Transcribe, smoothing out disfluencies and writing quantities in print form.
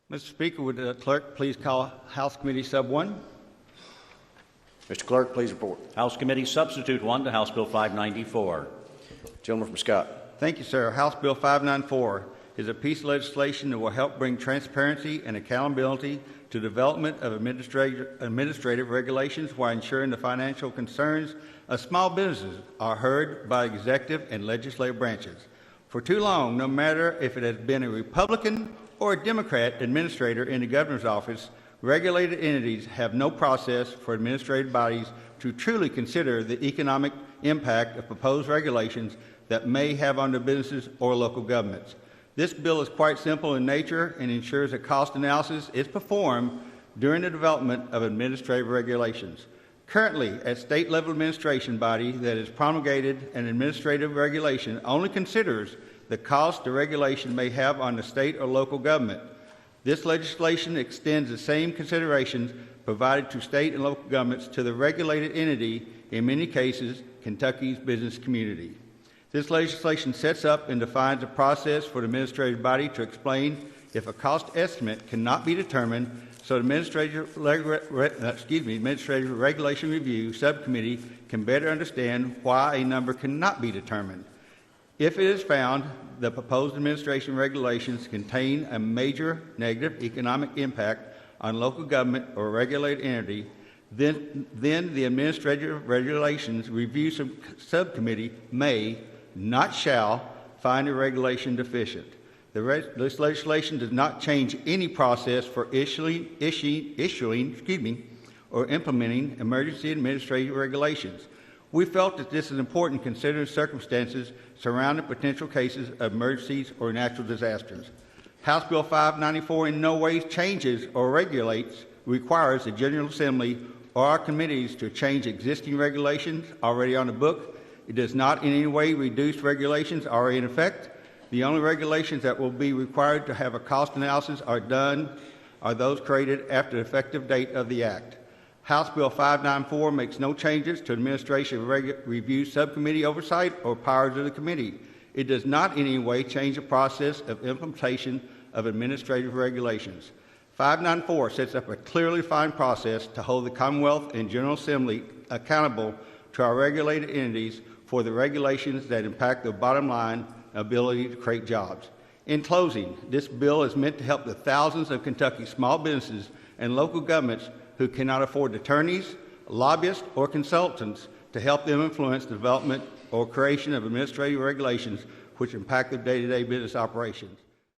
Mr. Speaker, would the clerk please call House Committee Sub 1? Mr. Clerk, please report. House Committee Substitute 1 to House Bill 594. Gentleman from Scott. Thank you, sir. House Bill 594 is a piece of legislation that will help bring transparency and accountability to development of administrative regulations while ensuring the financial concerns of small businesses are heard by executive and legislative branches. For too long, no matter if it has been a Republican or a Democrat administrator in the governor's office, regulated entities have no process for administrative bodies to truly consider the economic impact of proposed regulations that may have on their businesses or local governments. This bill is quite simple in nature and ensures a cost analysis is performed during the development of administrative regulations. Currently, a state-level administration body that has promulgated an administrative regulation only considers the cost the regulation may have on the state or local government. This legislation extends the same considerations provided to state and local governments to the regulated entity, in many cases, Kentucky's business community. This legislation sets up and defines a process for the administrative body to explain if a cost estimate cannot be determined, so the Administrative Regulation Review Subcommittee can better understand why a number cannot be determined. If it is found the proposed administration regulations contain a major negative economic impact on local government or regulated entity, then the Administrative Regulations Review Subcommittee may, not shall, find a regulation deficient. This legislation does not change any process for issuing or implementing emergency administrative regulations. We felt that this is important considering circumstances surrounding potential cases of emergencies or natural disasters. House Bill 594 in no way changes or requires the General Assembly or our committees to change existing regulations already on the book. It does not in any way reduce regulations already in effect. The only regulations that will be required to have a cost analysis are those created after the effective date of the Act. House Bill 594 makes no changes to Administrative Review Subcommittee oversight or powers of the committee. It does not in any way change the process of implementation of administrative regulations. 594 sets up a clearly defined process to hold the Commonwealth and General Assembly accountable to our regulated entities for the regulations that impact the bottom line ability to create jobs. In closing, this bill is meant to help the thousands of Kentucky small businesses and local governments who cannot afford attorneys, lobbyists, or consultants to help them influence the development or creation of administrative regulations which impact their day-to-day business operations.